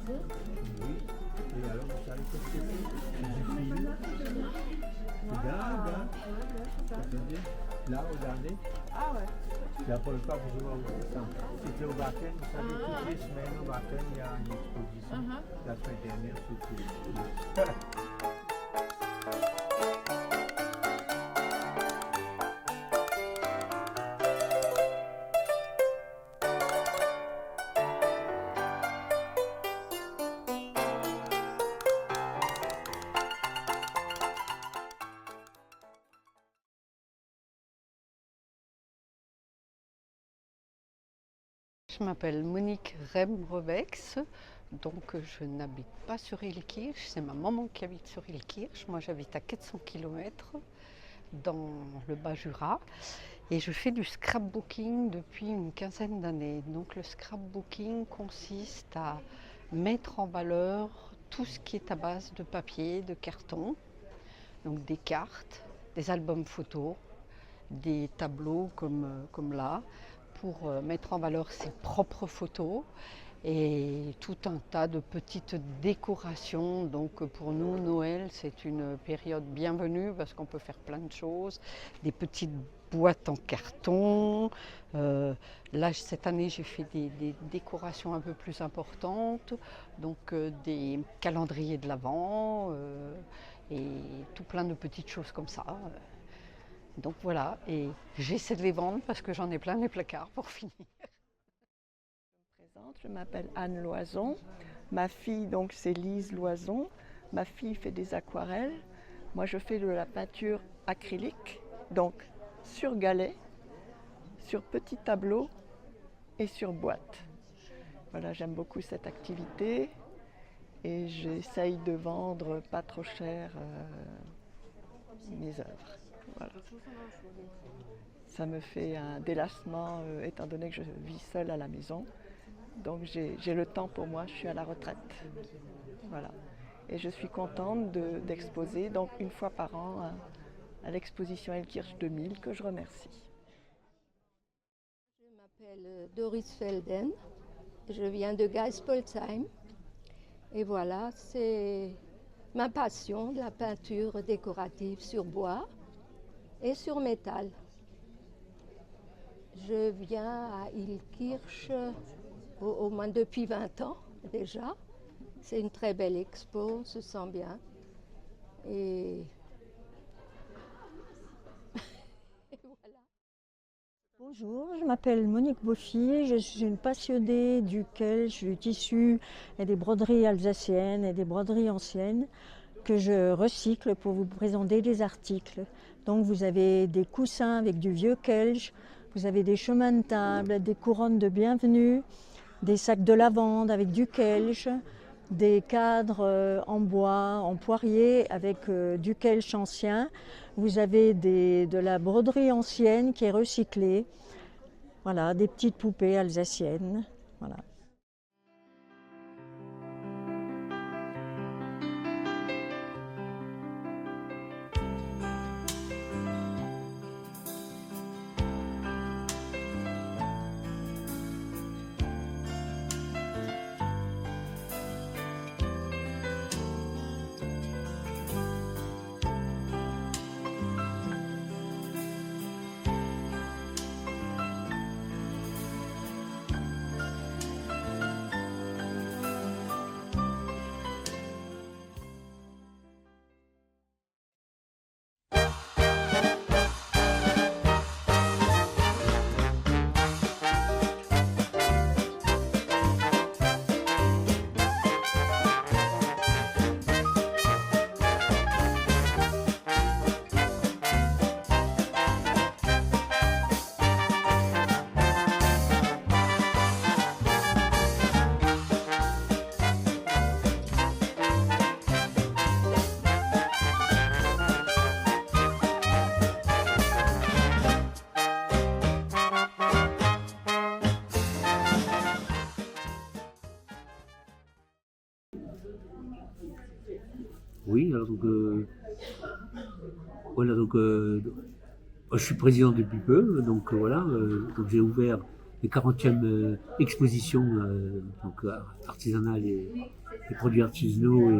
Oui. Et alors, vous savez ce que c'est? C'est du fil. Regarde. Ça veut dire, là, regardez. Ah ouais. C'est la première fois que je vois ça. C'était au Wacken, vous savez, toutes les semaines au Wacken, il y a une exposition. La semaine dernière, c'était. Je m'appelle Monique Rembrevex, donc je n'habite pas sur Illkirch, c'est ma maman qui habite sur Illkirch. Moi j'habite à 400 km dans le Bas-Jura et je fais du scrapbooking depuis une quinzaine d'années. Donc le scrapbooking consiste à mettre en valeur tout ce qui est à base de papier, de carton, donc des cartes, des albums photos, des tableaux comme là, pour mettre en valeur ses propres photos et tout un tas de petites décorations. Donc pour nous, Noël, c'est une période bienvenue parce qu'on peut faire plein de choses. Des petites boîtes en carton. Là, cette année, j'ai fait des décorations un peu plus importantes. Donc des calendriers de l'Avent et tout plein de petites choses comme ça. Donc voilà, et j'essaie de les vendre parce que j'en ai plein les placards pour finir. Je m'appelle Anne Loison. Ma fille, donc, c'est Lise Loison. Ma fille fait des aquarelles. Moi, je fais de la peinture acrylique, donc sur galet, sur petit tableau et sur boîte. Voilà, j'aime beaucoup cette activité et j'essaye de vendre pas trop cher mes œuvres. Voilà. Ça me fait un délassement étant donné que je vis seule à la maison. Donc j'ai le temps pour moi, je suis à la retraite. Voilà. Et je suis contente d'exposer donc une fois par an à l'exposition Illkirch 2000 que je remercie. Je m'appelle Doris Felden, je viens de Geispolsheim et voilà, c'est ma passion, la peinture décorative sur bois et sur métal. Je viens à Illkirch au moins depuis 20 ans déjà. C'est une très belle expo, on se sent bien. Et voilà. Bonjour, je m'appelle Monique Boffy, je suis une passionnée du kelch, du tissu et des broderies alsaciennes et des broderies anciennes que je recycle pour vous présenter des articles. Donc vous avez des coussins avec du vieux kelch, vous avez des chemins de table, des couronnes de bienvenue, des sacs de lavande avec du kelch, des cadres en bois, en poirier avec du kelch ancien. Vous avez de la broderie ancienne qui est recyclée. Voilà, des petites poupées alsaciennes. Voilà. Oui, alors donc, voilà, donc, je suis président depuis peu, donc voilà, donc j'ai ouvert les 40e expositions donc, artisanales et produits artisanaux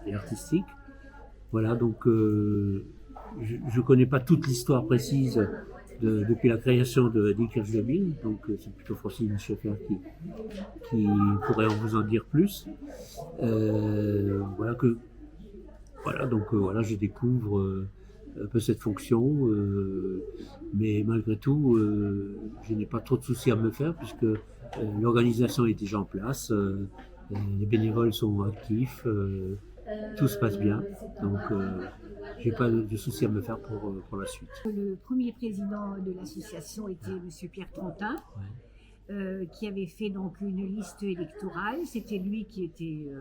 et artistiques. Voilà, donc je ne connais pas toute l'histoire précise depuis la création d'Ilkirch 2000, donc c'est plutôt Francine Schaeffer qui pourrait vous en dire plus. Voilà, je découvre un peu cette fonction, mais malgré tout, je n'ai pas trop de soucis à me faire puisque l'organisation est déjà en place, les bénévoles sont actifs, tout se passe bien, donc j'ai pas de soucis à me faire pour la suite. Le premier président de l'association était M. Pierre Trontin, qui avait fait donc une liste électorale. C'était lui qui était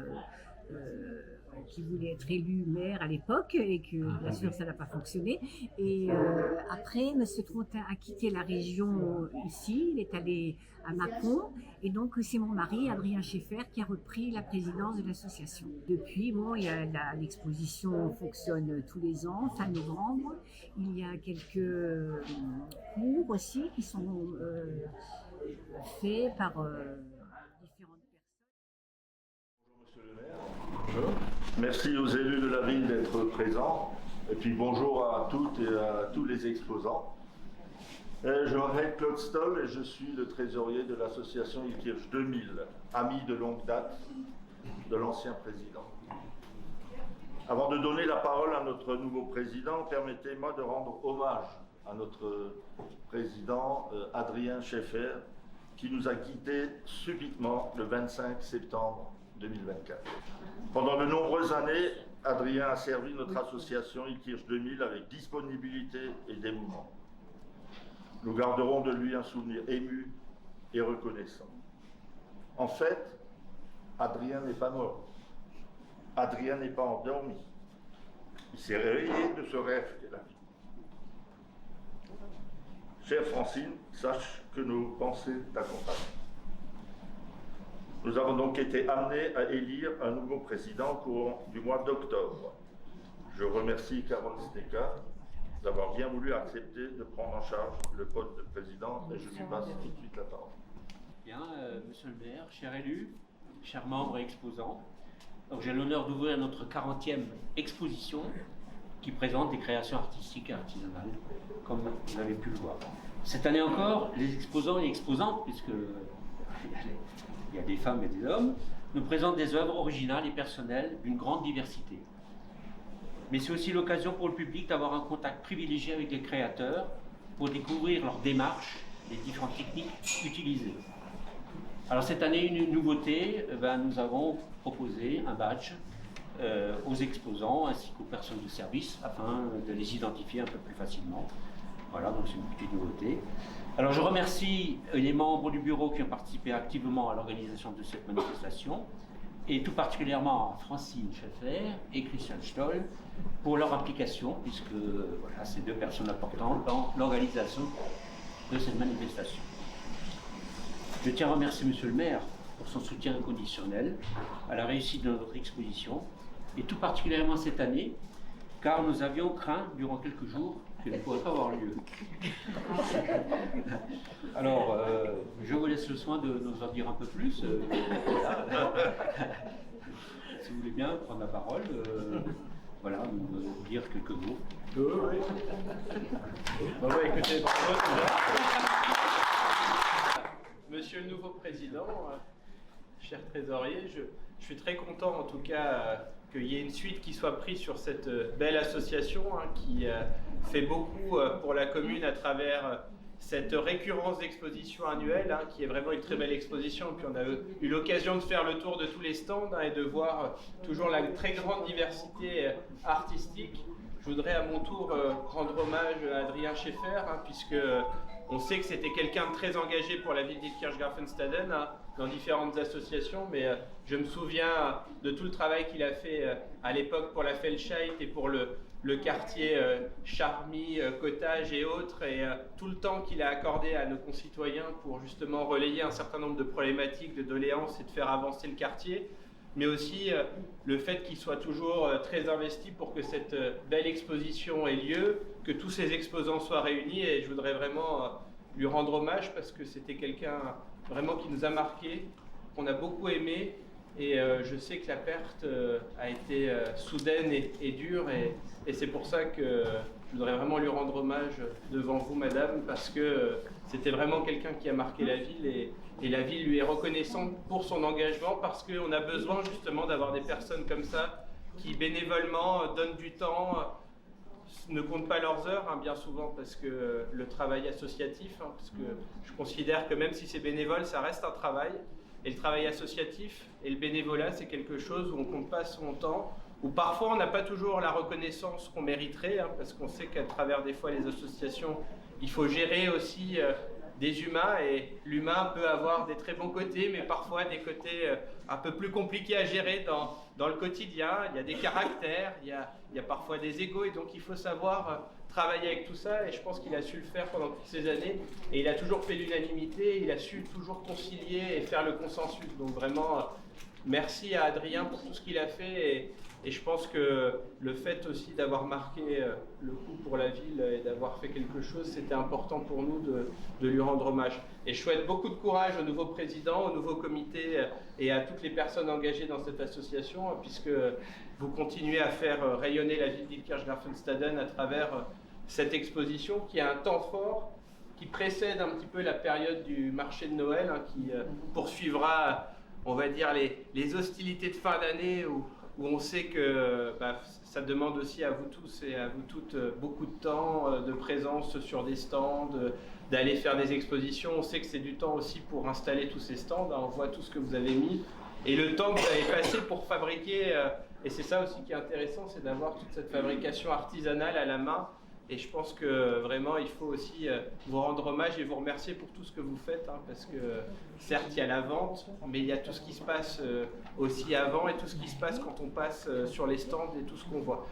qui voulait être élu maire à l'époque et que bien sûr ça n'a pas fonctionné. Et après, M. Trontin a quitté la région ici, il est allé à Mâcon et donc c'est mon mari, Adrien Schaeffer, qui a repris la présidence de l'association. Depuis, bon, l'exposition fonctionne tous les ans, fin novembre. Il y a quelques cours aussi qui sont faits par différentes personnes. Bonjour. Merci aux élus de la ville d'être présents. Et puis bonjour à toutes et à tous les exposants. Je m'appelle Claude Stoll et je suis le trésorier de l'association Ilkirch 2000, ami de longue date de l'ancien président. Avant de donner la parole à notre nouveau président, permettez-moi de rendre hommage à notre président Adrien Schaeffer, qui nous a quittés subitement le 25 septembre 2024. Pendant de nombreuses années, Adrien a servi notre association Ilkirch 2000 avec disponibilité et dévouement. Nous garderons de lui un souvenir ému et reconnaissant. En fait, Adrien n'est pas mort. Adrien n'est pas endormi. Il s'est réveillé de ce rêve qu'est la vie. Chère Francine, sache que nos pensées t'accompagnent. Nous avons donc été amenés à élire un nouveau président au cours du mois d'octobre. Je remercie Carole Steka d'avoir bien voulu accepter de prendre en charge le poste de président et je lui passe tout de suite la parole. Bien, monsieur le maire, cher élu, chers membres et exposants, j'ai l'honneur d'ouvrir notre 40e exposition qui présente des créations artistiques et artisanales, comme vous avez pu le voir. Cette année encore, les exposants et exposantes, puisque il y a des femmes et des hommes, nous présentent des œuvres originales et personnelles d'une grande diversité. Mais c'est aussi l'occasion pour le public d'avoir un contact privilégié avec les créateurs pour découvrir leur démarche, les différentes techniques utilisées. Alors cette année, une nouveauté, nous avons proposé un badge aux exposants ainsi qu'aux personnes de service afin de les identifier un peu plus facilement. Voilà, donc c'est une petite nouveauté. Alors je remercie les membres du bureau qui ont participé activement à l'organisation de cette manifestation et tout particulièrement Francine Schaeffer et Christian Stoll pour leur implication, puisque voilà, c'est deux personnes importantes dans l'organisation de cette manifestation. Je tiens à remercier Monsieur le maire pour son soutien inconditionnel à la réussite de notre exposition, et tout particulièrement cette année, car nous avions craint durant quelques jours qu'elle ne pourrait pas avoir lieu. Alors, je vous laisse le soin de nous en dire un peu plus. Si vous voulez bien prendre la parole, voilà, nous dire quelques mots. Oui. Bon, écoutez, bravo. Monsieur le nouveau président, cher trésorier, je suis très content en tout cas qu'il y ait une suite qui soit prise sur cette belle association qui fait beaucoup pour la commune à travers cette récurrence d'exposition annuelle qui est vraiment une très belle exposition. Puis on a eu l'occasion de faire le tour de tous les stands et de voir toujours la très grande diversité artistique. Je voudrais à mon tour rendre hommage à Adrien Schaeffer puisque on sait que c'était quelqu'un de très engagé pour la ville d'Ilkirch-Graffenstaden dans différentes associations, mais je me souviens de tout le travail qu'il a fait à l'époque pour la Feldscheid et pour le quartier Charmy, Cottage et autres, et tout le temps qu'il a accordé à nos concitoyens pour justement relayer un certain nombre de problématiques, de doléances et de faire avancer le quartier, mais aussi le fait qu'il soit toujours très investi pour que cette belle exposition ait lieu, que tous ces exposants soient réunis, et je voudrais vraiment lui rendre hommage parce que c'était quelqu'un vraiment qui nous a marqué, qu'on a beaucoup aimé. Et je sais que la perte a été soudaine et dure, et c'est pour ça que je voudrais vraiment lui rendre hommage devant vous, madame, parce que c'était vraiment quelqu'un qui a marqué la ville, et la ville lui est reconnaissante pour son engagement, parce qu'on a besoin justement d'avoir des personnes comme ça qui bénévolement donnent du temps, ne comptent pas leurs heures, hein, bien souvent, parce que le travail associatif, hein, parce que je considère que même si c'est bénévole, ça reste un travail. Et le travail associatif et le bénévolat, c'est quelque chose où on compte pas son temps, où parfois on n'a pas toujours la reconnaissance qu'on mériterait, hein, parce qu'on sait qu'à travers des fois les associations, il faut gérer aussi des humains, et l'humain peut avoir des très bons côtés, mais parfois des côtés un peu plus compliqués à gérer dans le quotidien. Il y a des caractères, il y a parfois des égos, et donc il faut savoir travailler avec tout ça, et je pense qu'il a su le faire pendant toutes ces années, et il a toujours fait l'unanimité, il a su toujours concilier et faire le consensus. Donc vraiment, merci à Adrien pour tout ce qu'il a fait, et je pense que le fait aussi d'avoir marqué le coup pour la ville et d'avoir fait quelque chose, c'était important pour nous de lui rendre hommage. Et je souhaite beaucoup de courage au nouveau président, au nouveau comité et à toutes les personnes engagées dans cette association, puisque vous continuez à faire rayonner la ville d'Illkirch-Graffenstaden à travers cette exposition qui a un temps fort, qui précède un petit peu la période du marché de Noël, hein, qui poursuivra, on va dire, les hostilités de fin d'année, où on sait que ça demande aussi à vous tous et à vous toutes beaucoup de temps, de présence sur des stands, d'aller faire des expositions. On sait que c'est du temps aussi pour installer tous ces stands, hein, on voit tout ce que vous avez mis, et le temps que vous avez passé pour fabriquer, et c'est ça aussi qui est intéressant, c'est d'avoir toute cette fabrication artisanale à la main. Et je pense que vraiment, il faut aussi vous rendre hommage et vous remercier pour tout ce que vous faites, hein, parce que certes, il y a la vente, mais il y a tout ce qui se passe aussi avant, et tout ce qui se passe quand on passe sur les stands et tout ce qu'on voit.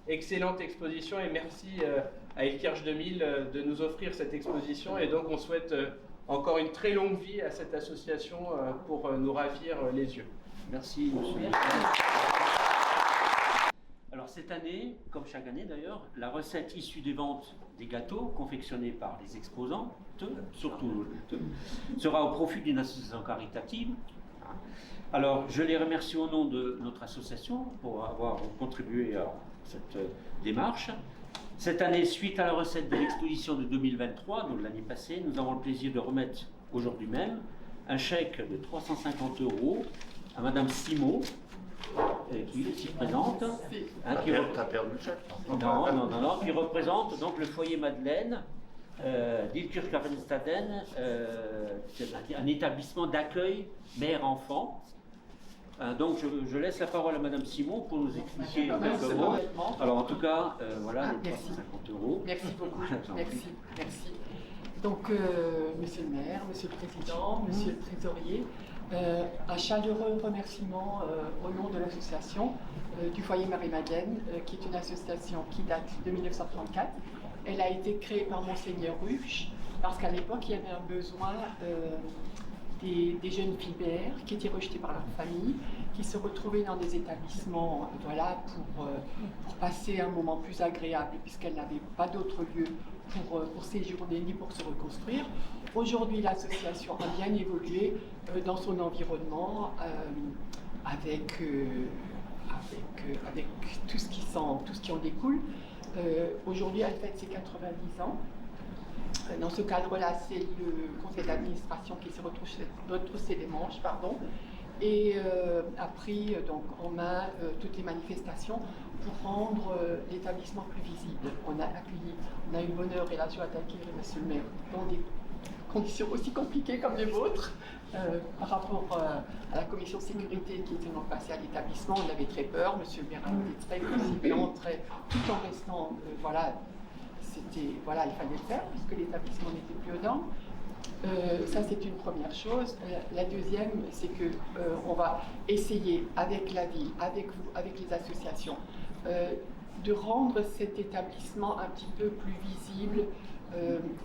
Excellente exposition, et merci à Illkirch 2000 de nous offrir cette exposition, et donc on souhaite encore une très longue vie à cette association pour nous ravir les yeux. Merci, monsieur. Alors cette année, comme chaque année d'ailleurs, la recette issue des ventes des gâteaux confectionnés par les exposants, surtout, sera au profit d'une association caritative. Alors je les remercie au nom de notre association pour avoir contribué à cette démarche. Cette année, suite à la recette de l'exposition de 2023, donc l'année passée, nous avons le plaisir de remettre aujourd'hui même un chèque de 350 € à Madame Simon, qui est ici présente. Hein, T'as perdu le chèque? Non, qui représente donc le foyer Madeleine d'Illkirch-Graffenstaden, un établissement d'accueil mère-enfant. Donc je laisse la parole à Madame Simon pour nous expliquer quelques mots. Alors en tout cas, voilà, les 350 €. Merci beaucoup, merci. Donc, Monsieur le maire, Monsieur le président, Monsieur le trésorier, un chaleureux remerciement au nom de l'association du foyer Marie-Madeleine, qui est une association qui date de 1934. Elle a été créée par Monseigneur Ruch, parce qu'à l'époque, il y avait un besoin des jeunes filles mères qui étaient rejetées par leur famille, qui se retrouvaient dans des établissements pour passer un moment plus agréable, puisqu'elles n'avaient pas d'autre lieu pour séjourner ni pour se reconstruire. Aujourd'hui, l'association a bien évolué dans son environnement avec tout ce qui en découle. Aujourd'hui, elle fête ses 90 ans. Dans ce cadre-là, c'est le conseil d'administration qui se retroussé les manches, et a pris donc en main toutes les manifestations pour rendre l'établissement plus visible. On a eu le bonheur et la joie d'accueillir Monsieur le maire dans des conditions aussi compliquées comme les vôtres. Par rapport à la commission sécurité qui était donc passée à l'établissement, on avait très peur. Monsieur le maire a été très conciliant, tout en restant, il fallait le faire puisque l'établissement n'était plus aux normes. Ça, c'est une première chose. La deuxième, c'est que on va essayer avec la ville, avec vous, avec les associations, de rendre cet établissement un petit peu plus visible,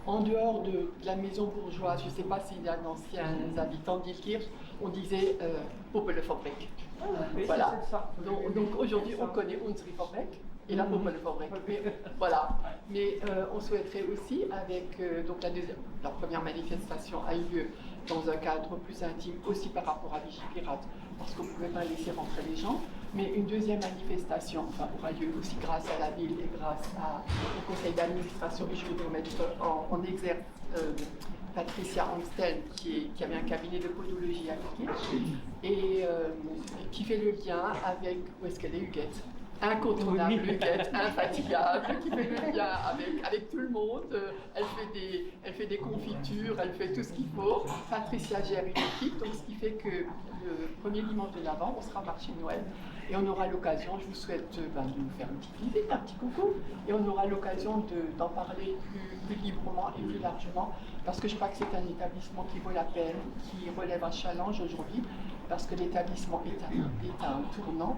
en dehors de la maison bourgeoise. Je ne sais pas s'il y a d'anciens habitants d'Illkirch, on disait Popelefabrik. Voilà. Donc aujourd'hui, on connaît Unsere Fabrik. Et la pauvre, elle va break. Mais voilà. Mais on souhaiterait aussi, avec donc la première manifestation a eu lieu dans un cadre plus intime, aussi par rapport à Vigipirate, parce qu'on ne pouvait pas laisser rentrer les gens. Mais une deuxième manifestation aura lieu aussi grâce à la ville et grâce au conseil d'administration. Et je voudrais mettre en exergue Patricia Angstel, qui avait un cabinet de podologie à Liège, et qui fait le lien avec, où est-ce qu'elle est, Huguette, incontournable, Huguette, infatigable, qui fait le lien avec tout le monde. Elle fait des confitures, elle fait tout ce qu'il faut. Patricia gère une équipe, donc ce qui fait que le premier dimanche de l'Avent, on sera au marché de Noël. Et on aura l'occasion, je vous souhaite de nous faire une petite visite, un petit coucou, et on aura l'occasion d'en parler plus librement et plus largement, parce que je crois que c'est un établissement qui vaut la peine, qui relève un challenge aujourd'hui, parce que l'établissement est à un tournant.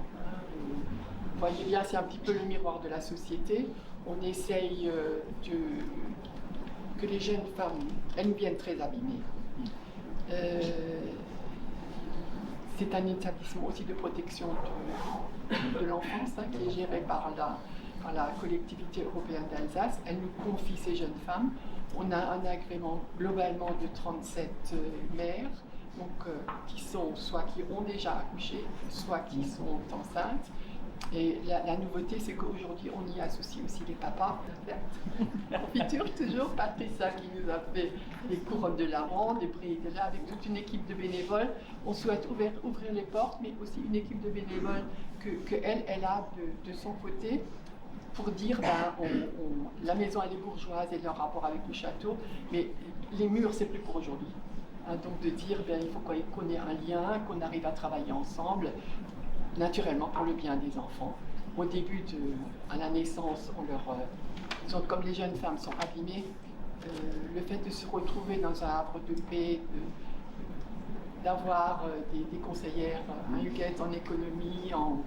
Vous voyez bien, c'est un petit peu le miroir de la société. On essaye que les jeunes femmes, elles nous viennent très abîmées. C'est un établissement aussi de protection de l'enfance qui est géré par la collectivité européenne d'Alsace. Elle nous confie ces jeunes femmes. On a un agrément globalement de 37 mères, donc, soit qui ont déjà accouché, soit qui sont enceintes. Et la nouveauté, c'est qu'aujourd'hui, on y associe aussi les papas. Confiture, toujours, Patricia qui nous a fait les couronnes de lavande, les prix de là, avec toute une équipe de bénévoles. On souhaite ouvrir les portes, mais aussi une équipe de bénévoles qu'elle a de son côté pour dire, la maison, elle est bourgeoise et leur rapport avec le château, mais les murs, c'est plus pour aujourd'hui. Donc de dire, il faut qu'on ait un lien, qu'on arrive à travailler ensemble, naturellement pour le bien des enfants. Au début, à la naissance, comme les jeunes femmes sont abîmées, le fait de se retrouver dans un havre de paix, d'avoir des conseillères, un Huguette en économie, en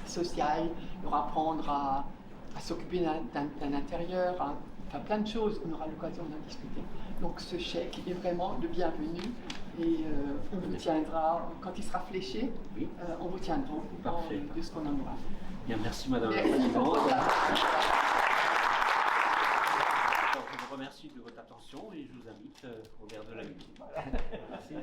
social, leur apprendre à s'occuper d'un intérieur, plein de choses, on aura l'occasion d'en discuter. Donc ce chèque est vraiment le bienvenu et on vous tiendra, quand il sera fléché, on vous tiendra au courant de ce qu'on en aura. Bien, merci Madame la Présidente. Je vous remercie de votre attention et je vous invite au verre de la nuit. Merci.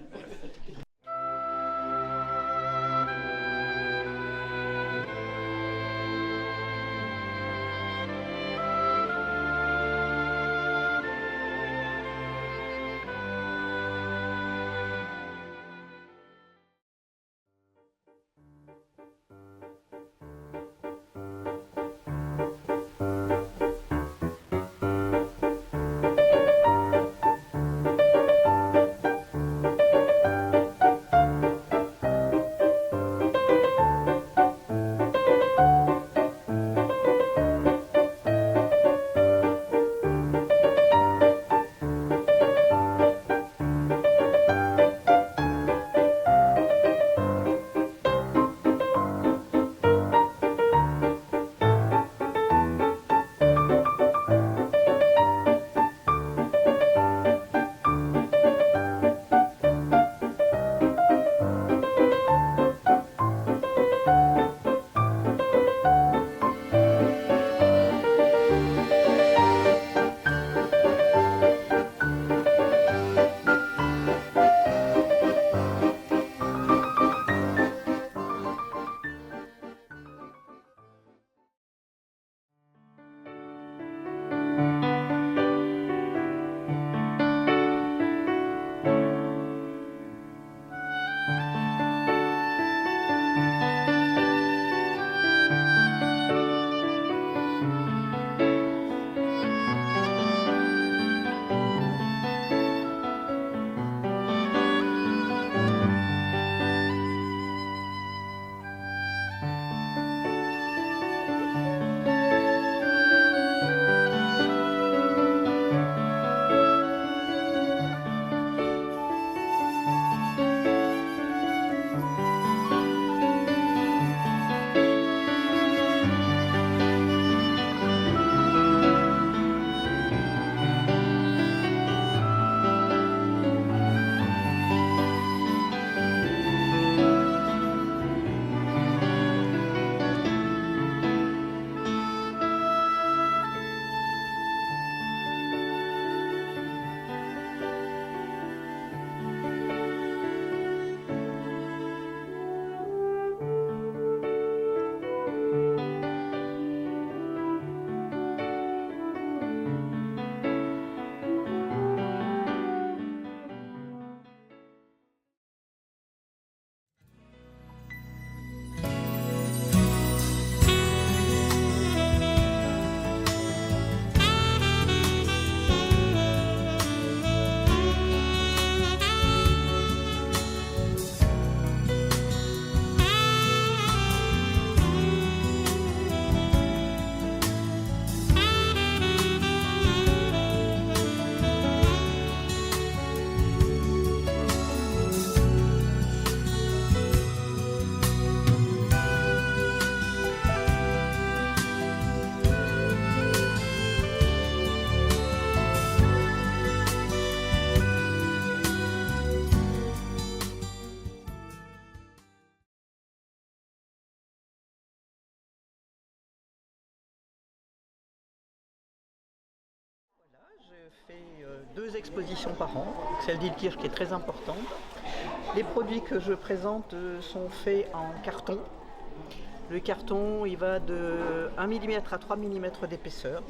fais 2 expositions par an, celle d'Ilkirch qui est très importante. Les produits que je présente sont faits en carton. Le carton, il va de 1 mm à 3 mm d'épaisseur,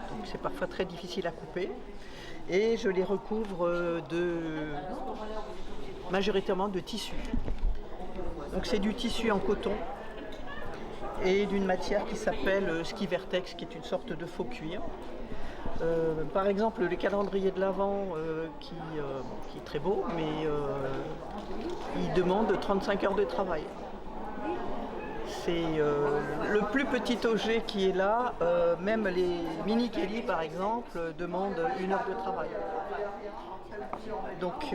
donc c'est parfois très difficile à couper. Et je les recouvre majoritairement de tissu. Donc c'est du tissu en coton et d'une matière qui s'appelle Ski Vertex, qui est une sorte de faux cuir. Par exemple, le calendrier de l'Avent, qui est très beau, mais il demande 35 heures de travail. C'est le plus petit objet qui est là, même les mini Kelly par exemple, demandent 1 heure de travail. Donc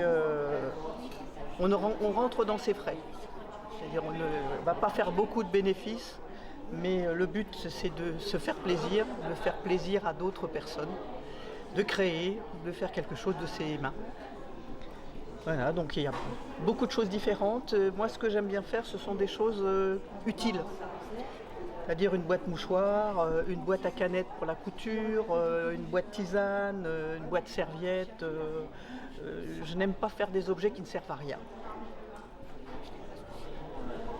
on rentre dans ses frais. C'est-à-dire on ne va pas faire beaucoup de bénéfices, mais le but c'est de se faire plaisir, de faire plaisir à d'autres personnes, de créer, de faire quelque chose de ses mains. Voilà, donc il y a beaucoup de choses différentes. Moi, ce que j'aime bien faire, ce sont des choses utiles. C'est-à-dire une boîte mouchoir, une boîte à canettes pour la couture, une boîte tisane, une boîte serviette. Je n'aime pas faire des objets qui ne servent à rien.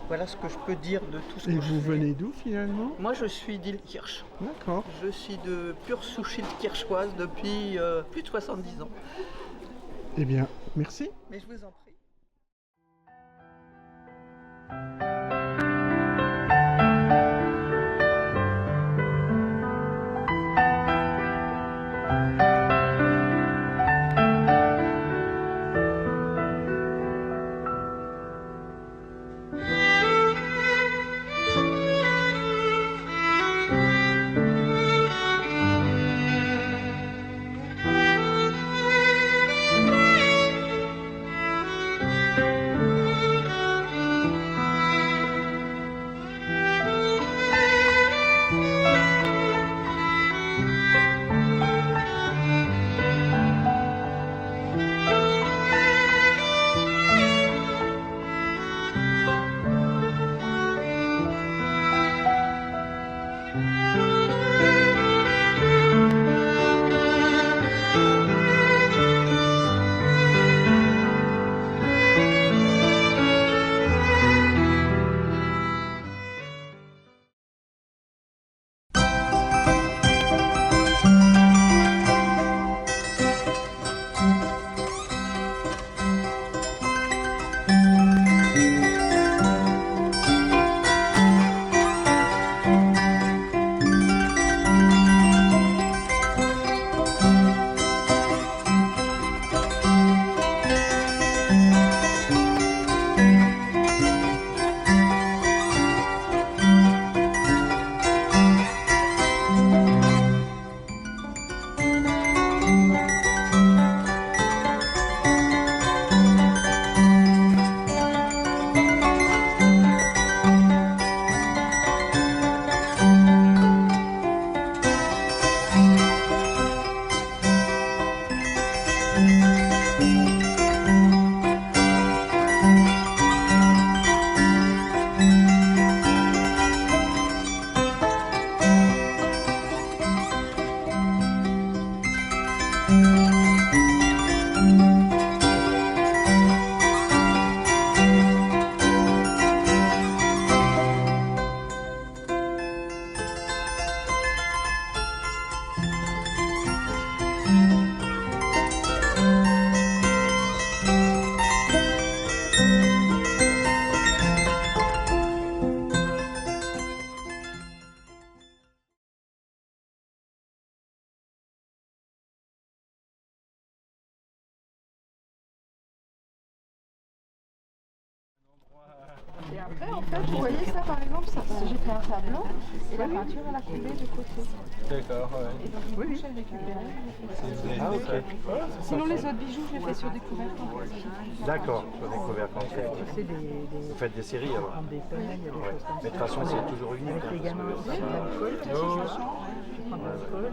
Voilà ce que je peux dire de tout ce que je fais. Et vous venez d'où finalement? Moi, je suis d'Ilkirch. D'accord. Je suis de pure souche ilkirchoise depuis plus de 70 ans. Eh bien, merci. Mais je vous en prie. Et après, en fait, vous voyez ça par exemple, j'ai fait un tableau et la peinture elle a coulé de côté. D'accord, ouais. Et donc oui, j'ai récupéré. Ah, ok. Sinon les autres bijoux, je les fais sur des couvercles en plastique. D'accord, sur des couvercles en fait. Vous faites des séries alors? En détail, il y a des choses comme ça. Mais de toute façon, c'est toujours unique. Avec les gamins aussi, de l'alcool, je prends de l'alcool,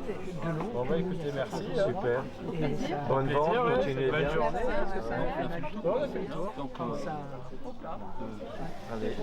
de l'eau. Bon bah écoutez, merci. Super. Et ça, Bonne vente, continuez bien. parce que ça fait mal. Bon, on a fait le tour. Quand ça... Allez.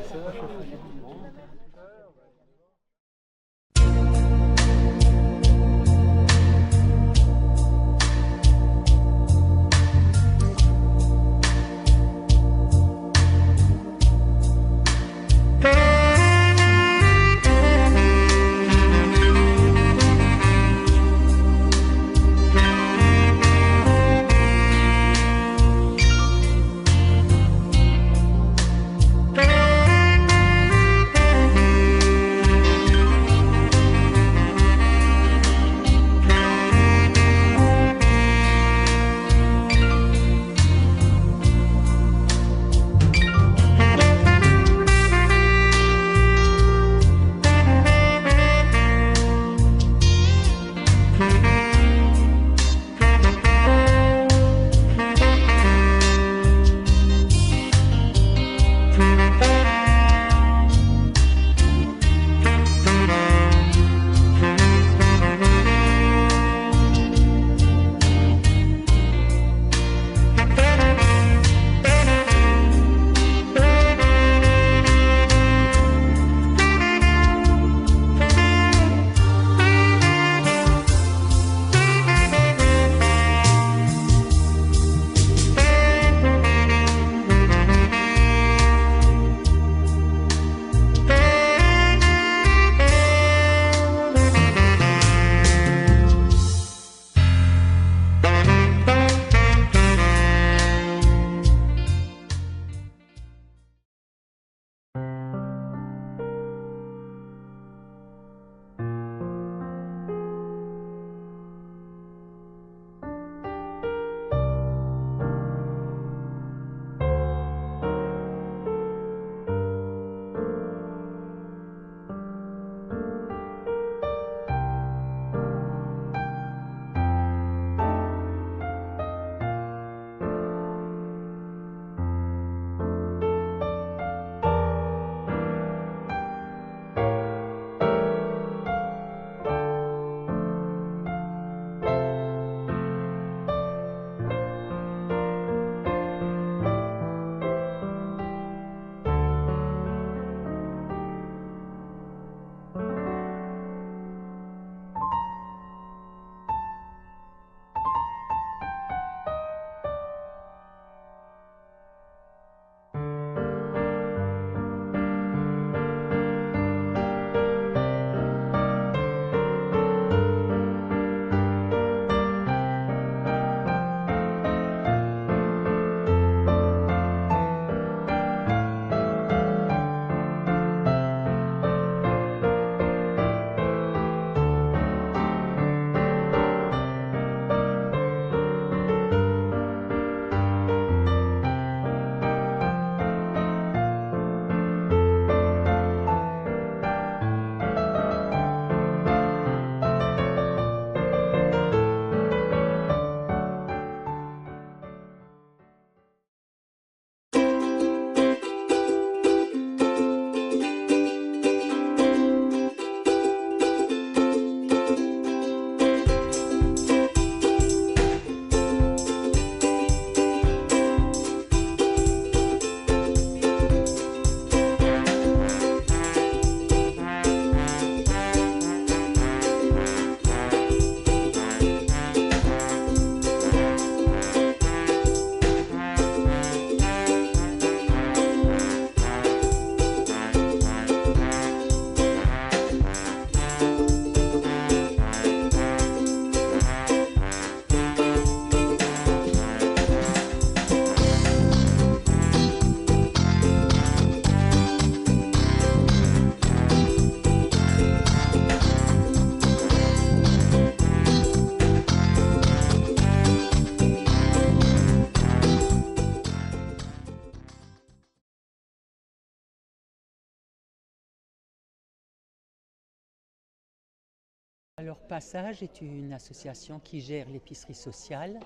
Alors Passage est une association qui gère l'épicerie sociale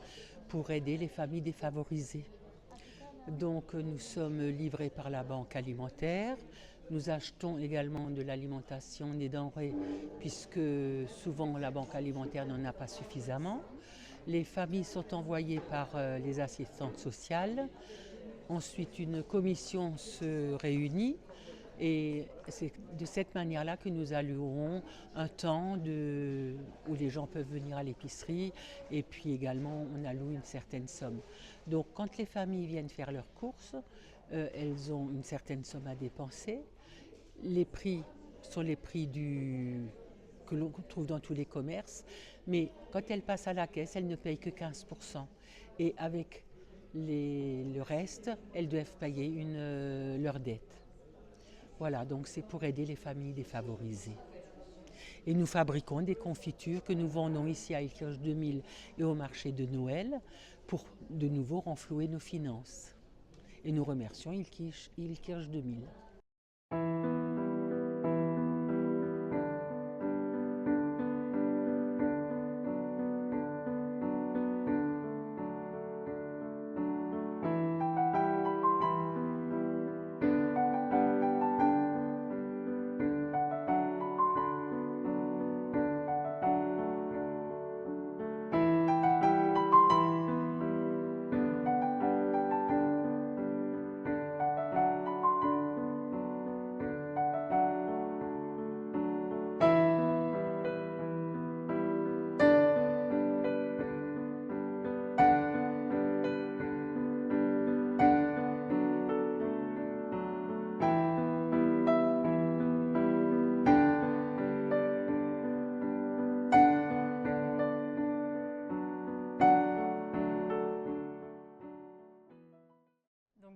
pour aider les familles défavorisées. Donc nous sommes livrés par la banque alimentaire. Nous achetons également de l'alimentation, des denrées, puisque souvent la banque alimentaire n'en a pas suffisamment. Les familles sont envoyées par les assistantes sociales. Ensuite, une commission se réunit et c'est de cette manière-là que nous allouerons un temps où les gens peuvent venir à l'épicerie et puis également on alloue une certaine somme. Donc quand les familles viennent faire leurs courses, elles ont une certaine somme à dépenser. Les prix sont les prix que l'on trouve dans tous les commerces, mais quand elles passent à la caisse, elles ne payent que 15%. Et avec le reste, elles doivent payer leur dette. Voilà, donc c'est pour aider les familles défavorisées. Et nous fabriquons des confitures que nous vendons ici à Ilkirch 2000 et au marché de Noël pour de nouveau renflouer nos finances. Et nous remercions Ilkirch 2000.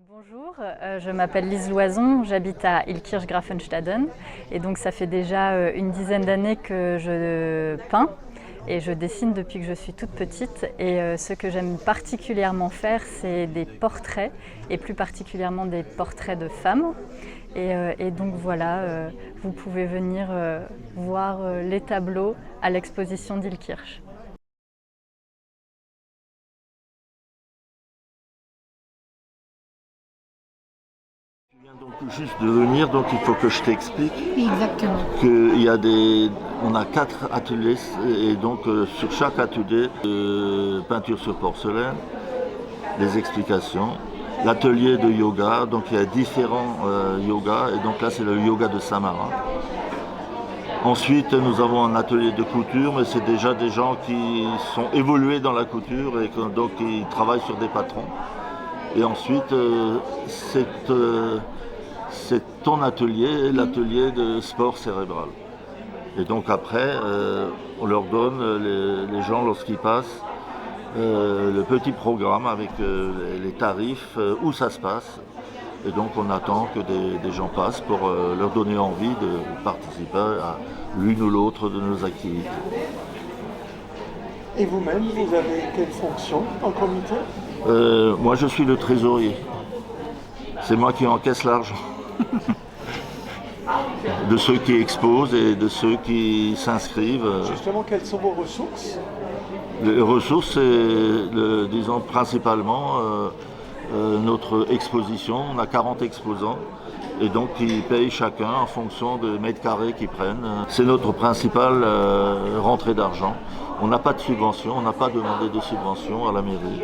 Bonjour, je m'appelle Lise Loison, j'habite à Ilkirch-Grafenstaden et donc ça fait déjà une dizaine d'années que je peins et je dessine depuis que je suis toute petite et ce que j'aime particulièrement faire c'est des portraits et plus particulièrement des portraits de femmes et donc voilà, vous pouvez venir voir les tableaux à l'exposition d'Ilkirch. Donc juste de venir, donc il faut que je t'explique. Exactement. Qu'il y a on a 4 ateliers et donc sur chaque atelier, peinture sur porcelaine, des explications, l'atelier de yoga, donc il y a différents yogas et donc là c'est le yoga de Samara. Ensuite nous avons un atelier de couture, mais c'est déjà des gens qui sont évolués dans la couture et donc qui travaillent sur des patrons. Et ensuite c'est ton atelier, l'atelier de sport cérébral. Et donc après, on leur donne, les gens lorsqu'ils passent, le petit programme avec les tarifs, où ça se passe. Et donc on attend que des gens passent pour leur donner envie de participer à l'une ou l'autre de nos activités. Et vous-même, vous avez quelle fonction en comité ? Moi je suis le trésorier. C'est moi qui encaisse l'argent. De ceux qui exposent et de ceux qui s'inscrivent. Justement, quelles sont vos ressources ? Les ressources, c'est, disons, principalement notre exposition. On a 40 exposants et donc ils payent chacun en fonction des mètres carrés qu'ils prennent. C'est notre principale rentrée d'argent. On n'a pas de subvention, on n'a pas demandé de subvention à la mairie.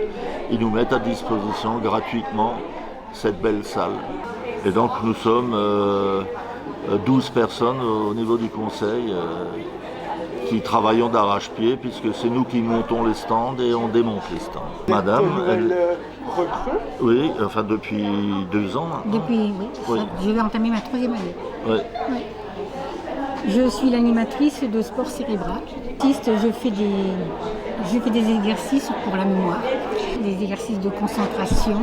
Ils nous mettent à disposition gratuitement cette belle salle. Et donc nous sommes 12 personnes au niveau du conseil qui travaillons d'arrache-pied puisque c'est nous qui montons les stands et on démonte les stands. Madame, recrue ? Oui, enfin depuis 2 ans. Depuis, oui. Je vais entamer ma 3e année. Oui. Oui. Je suis l'animatrice de sport cérébral. Je fais des exercices pour la mémoire, des exercices de concentration,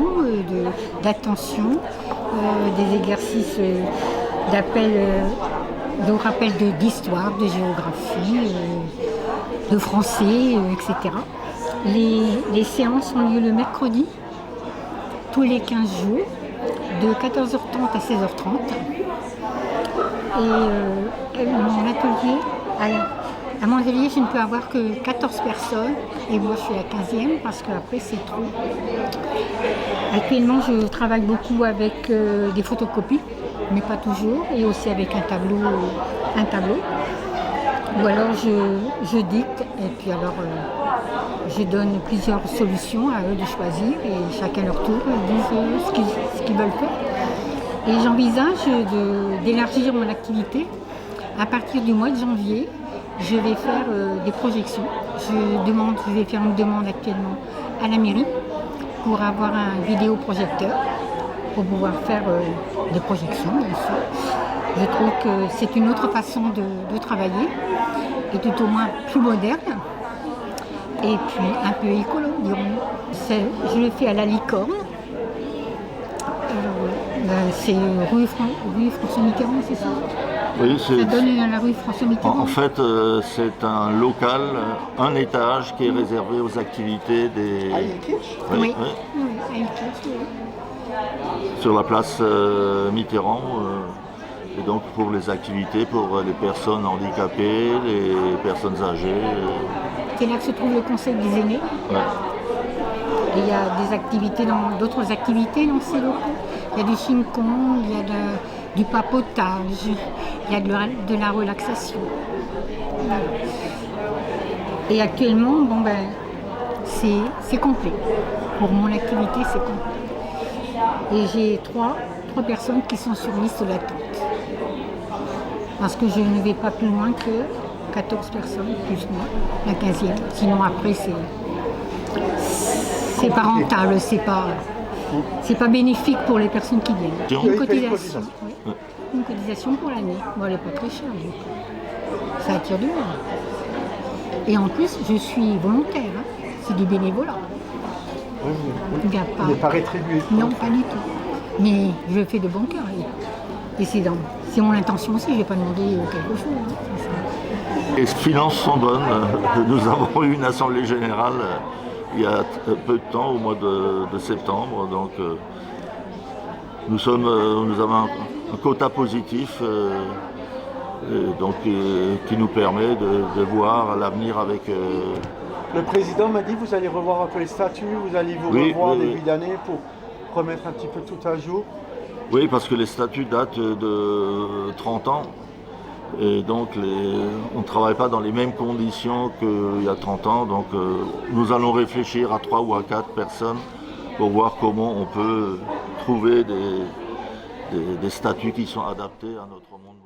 d'attention, des exercices de rappel d'histoire, de géographie, de français, etc. Les séances ont lieu le mercredi, tous les 15 jours, de 14h30 à 16h30. Et mon atelier À mon atelier, je ne peux avoir que 14 personnes et moi je suis la 15e parce qu'après c'est trop. Actuellement, je travaille beaucoup avec des photocopies, mais pas toujours, et aussi avec un tableau. Ou alors je dicte et puis alors je donne plusieurs solutions à eux de choisir et chacun leur tour disent ce qu'ils veulent faire. Et j'envisage d'élargir mon activité. À partir du mois de janvier, je vais faire des projections. Je vais faire une demande actuellement à la mairie pour avoir un vidéoprojecteur pour pouvoir faire des projections, bien sûr. Je trouve que c'est une autre façon de travailler et tout au moins plus moderne et puis un peu écolo, dirons-nous. Je le fais à la Licorne. C'est rue François Mitterrand, c'est ça? Oui, ça donne à la rue François Mitterrand. En fait, c'est un local, un étage qui est réservé aux activités des... À Ilkirch? Oui, à Ilkirch, oui. Sur la place Mitterrand. Et donc pour les activités pour les personnes handicapées, les personnes âgées. C'est là que se trouve le conseil des aînés. Ouais. Et il y a des activités d'autres activités dans ces locaux. Il y a du chine-kong, il y a du papotage, il y a de la relaxation. Voilà. Et actuellement, c'est complet. Pour mon activité, c'est complet. Et j'ai trois personnes qui sont sur liste d'attente. Parce que je ne vais pas plus loin que 14 personnes, plus moi, la 15e. Sinon après, c'est pas rentable, c'est pas bénéfique pour les personnes qui viennent. Une cotisation. Oui. Une cotisation pour l'année. Bon, elle n'est pas très chère, du coup. Ça attire du monde. Et en plus, je suis volontaire. Hein. C'est du bénévolat. Oui, il n'est pas rétribué. Non, pas du tout. Mais je le fais de bon cœur. Et c'est mon intention aussi, je ne vais pas demander quelque chose. Hein. Les finances sont bonnes. Nous avons eu une assemblée générale il y a peu de temps, au mois de septembre. Donc nous avons un quota positif qui nous permet de voir l'avenir avec... Le président m'a dit que vous allez revoir un peu les statuts, vous allez vous revoir début d'année pour remettre un petit peu tout à jour. Oui, parce que les statuts datent de 30 ans. Et donc, on ne travaille pas dans les mêmes conditions qu'il y a 30 ans. Donc, nous allons réfléchir à 3 ou à 4 personnes pour voir comment on peut trouver des statuts qui sont adaptés à notre monde.